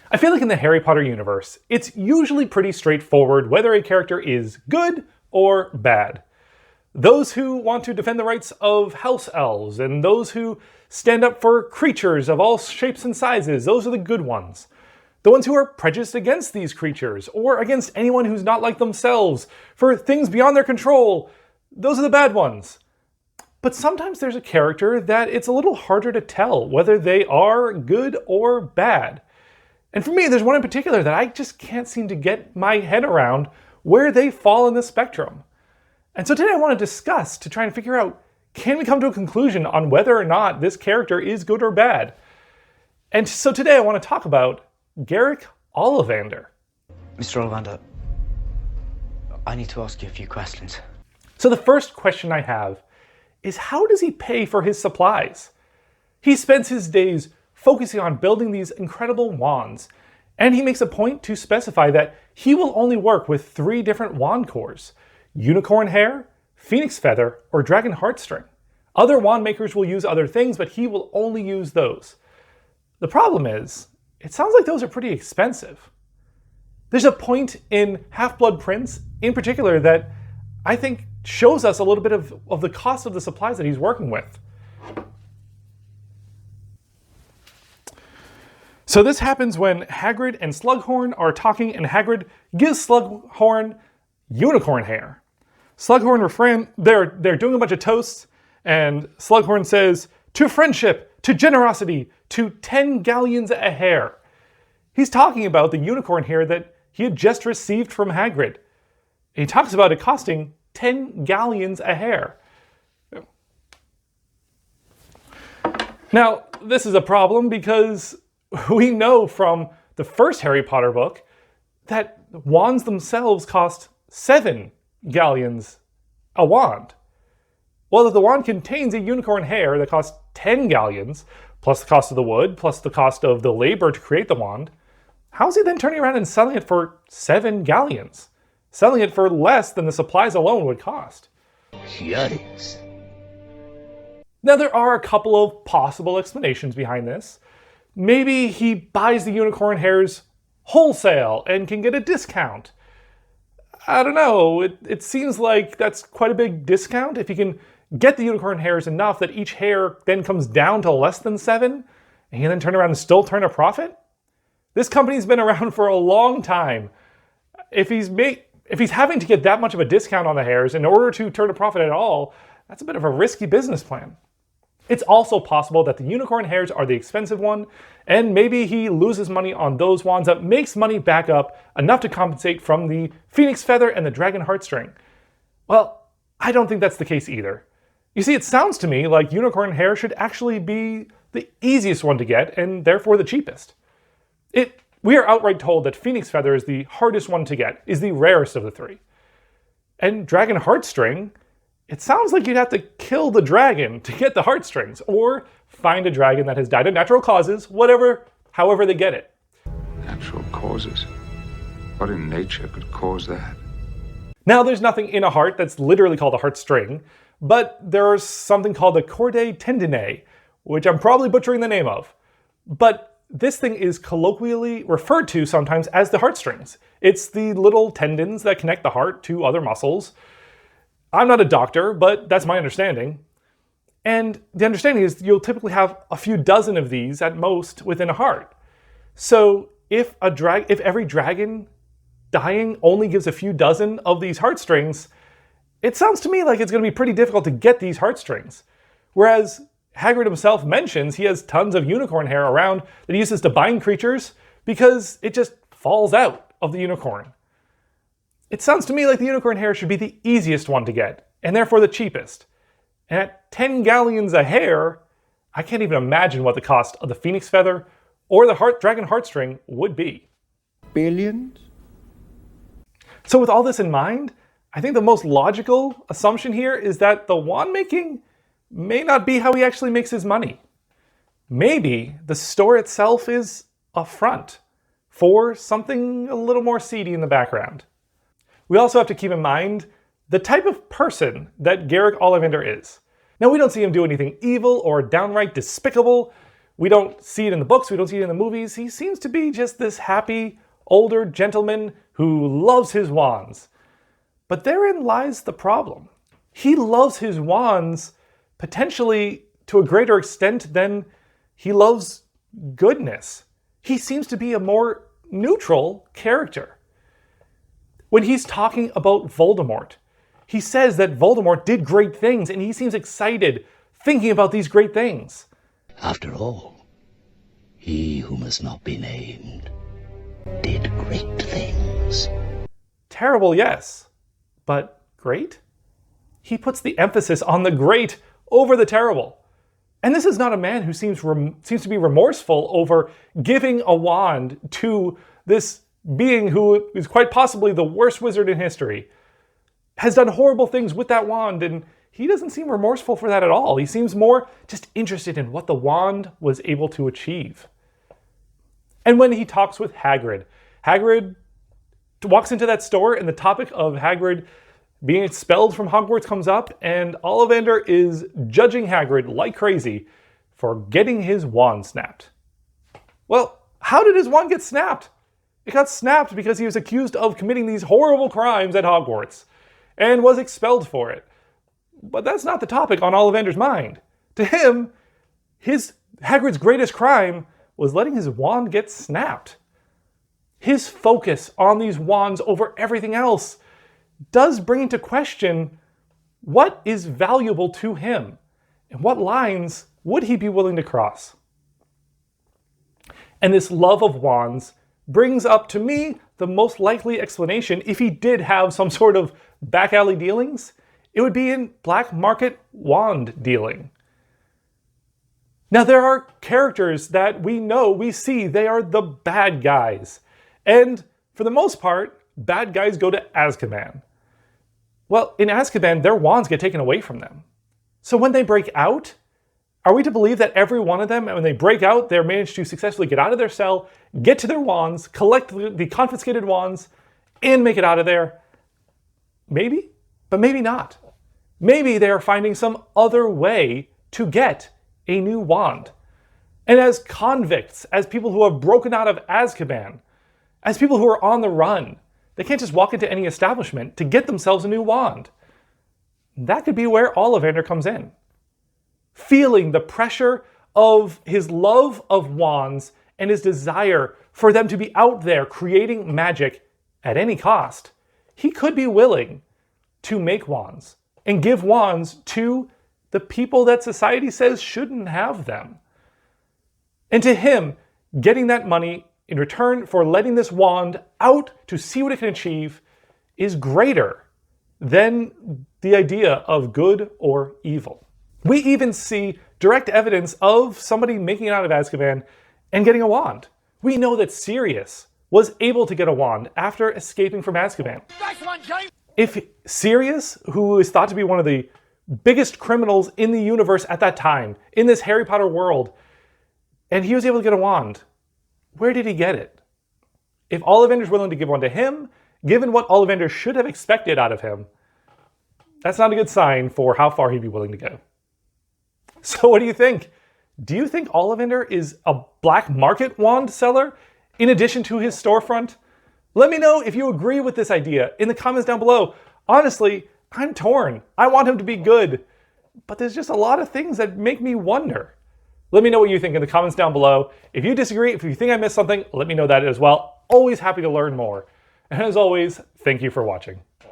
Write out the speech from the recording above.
I feel like in the Harry Potter universe, it's usually pretty straightforward whether a character is good or bad. Those who want to defend the rights of house elves, and those who stand up for creatures of all shapes and sizes, those are the good ones. The ones who are prejudiced against these creatures, or against anyone who's not like themselves, for things beyond their control, those are the bad ones. But sometimes there's a character that it's a little harder to tell whether they are good or bad. And for me, there's one in particular that I just can't seem to get my head around where they fall in the spectrum. And so today I want to discuss to try and figure out, can we come to a conclusion on whether or not this character is good or bad? And so today I want to talk about Garrick Ollivander. Mr. Ollivander, I need to ask you a few questions. So the first question I have is, how does he pay for his supplies? He spends his days focusing on building these incredible wands, and he makes a point to specify that he will only work with 3 different wand cores: unicorn hair, phoenix feather, or dragon heartstring. Other wand makers will use other things, but he will only use those. The problem is, it sounds like those are pretty expensive. There's a point in Half-Blood Prince, in particular, that I think shows us a little bit of the cost of the supplies that he's working with. So this happens when Hagrid and Slughorn are talking, and Hagrid gives Slughorn unicorn hair. Slughorn they're doing a bunch of toasts, and Slughorn says, "To friendship, to generosity, to 10 galleons a hair." He's talking about the unicorn hair that he had just received from Hagrid. And he talks about it costing 10 galleons a hair. Now, this is a problem because we know from the first Harry Potter book that wands themselves cost 7 galleons a wand. Well, if the wand contains a unicorn hair that costs 10 galleons, plus the cost of the wood, plus the cost of the labor to create the wand, how is he then turning around and selling it for 7 galleons? Selling it for less than the supplies alone would cost. Yikes. Now, there are a couple of possible explanations behind this. Maybe he buys the unicorn hairs wholesale and can get a discount. I don't know, it seems like that's quite a big discount if he can get the unicorn hairs enough that each hair then comes down to less than 7, and he can then turn around and still turn a profit. This company's been around for a long time. If he's having to get that much of a discount on the hairs in order to turn a profit at all, that's a bit of a risky business plan. It's also possible that the unicorn hairs are the expensive one, and maybe he loses money on those wands that makes money back up enough to compensate from the phoenix feather and the dragon heartstring. Well, I don't think that's the case either. You see, it sounds to me like unicorn hair should actually be the easiest one to get, and therefore the cheapest. We are outright told that phoenix feather is the hardest one to get, is the rarest of the 3. And dragon heartstring, it sounds like you'd have to kill the dragon to get the heartstrings, or find a dragon that has died of natural causes, however they get it. Natural causes? What in nature could cause that? Now, there's nothing in a heart that's literally called a heartstring, but there's something called a corde tendinae, which I'm probably butchering the name of. But this thing is colloquially referred to sometimes as the heartstrings. It's the little tendons that connect the heart to other muscles. I'm not a doctor, but that's my understanding. And the understanding is you'll typically have a few dozen of these at most within a heart. So if every dragon dying only gives a few dozen of these heartstrings, it sounds to me like it's going to be pretty difficult to get these heartstrings. Whereas Hagrid himself mentions he has tons of unicorn hair around that he uses to bind creatures because it just falls out of the unicorn. It sounds to me like the unicorn hair should be the easiest one to get, and therefore the cheapest. And at 10 galleons a hair, I can't even imagine what the cost of the phoenix feather or the dragon heartstring would be. Billions? So with all this in mind, I think the most logical assumption here is that the wand making may not be how he actually makes his money. Maybe the store itself is a front for something a little more seedy in the background. We also have to keep in mind the type of person that Garrick Ollivander is. Now, we don't see him do anything evil or downright despicable. We don't see it in the books, we don't see it in the movies. He seems to be just this happy, older gentleman who loves his wands. But therein lies the problem. He loves his wands potentially to a greater extent than he loves goodness. He seems to be a more neutral character. When he's talking about Voldemort, he says that Voldemort did great things, and he seems excited thinking about these great things. After all, he who must not be named did great things. Terrible, yes, but great? He puts the emphasis on the great over the terrible. And this is not a man who seems to be remorseful over giving a wand to this being who is quite possibly the worst wizard in history, has done horrible things with that wand, and he doesn't seem remorseful for that at all. He seems more just interested in what the wand was able to achieve. And when he talks with Hagrid, Hagrid walks into that store and the topic of Hagrid being expelled from Hogwarts comes up, and Ollivander is judging Hagrid like crazy for getting his wand snapped. Well, how did his wand get snapped? It got snapped because he was accused of committing these horrible crimes at Hogwarts and was expelled for it. But that's not the topic on Ollivander's mind. To him, Hagrid's greatest crime was letting his wand get snapped. His focus on these wands over everything else does bring into question what is valuable to him and what lines would he be willing to cross. And this love of wands brings up to me the most likely explanation. If he did have some sort of back alley dealings, it would be in black market wand dealing. Now there are characters that we see, they are the bad guys. And for the most part, bad guys go to Azkaban. Well, in Azkaban, their wands get taken away from them. So when they break out, are we to believe that every one of them, when they break out, they're managed to successfully get out of their cell, get to their wands, collect the confiscated wands, and make it out of there? Maybe, but maybe not. Maybe they are finding some other way to get a new wand. And as convicts, as people who have broken out of Azkaban, as people who are on the run, they can't just walk into any establishment to get themselves a new wand. That could be where Ollivander comes in. Feeling the pressure of his love of wands and his desire for them to be out there creating magic at any cost, he could be willing to make wands and give wands to the people that society says shouldn't have them. And to him, getting that money in return for letting this wand out to see what it can achieve is greater than the idea of good or evil. We even see direct evidence of somebody making it out of Azkaban and getting a wand. We know that Sirius was able to get a wand after escaping from Azkaban. Nice one, James! If Sirius, who is thought to be one of the biggest criminals in the universe at that time, in this Harry Potter world, and he was able to get a wand, where did he get it? If Ollivander's willing to give one to him, given what Ollivander should have expected out of him, that's not a good sign for how far he'd be willing to go. So what do you think? Do you think Ollivander is a black market wand seller in addition to his storefront? Let me know if you agree with this idea in the comments down below. Honestly, I'm torn. I want him to be good, but there's just a lot of things that make me wonder. Let me know what you think in the comments down below. If you disagree, if you think I missed something, let me know that as well. Always happy to learn more. And as always, thank you for watching.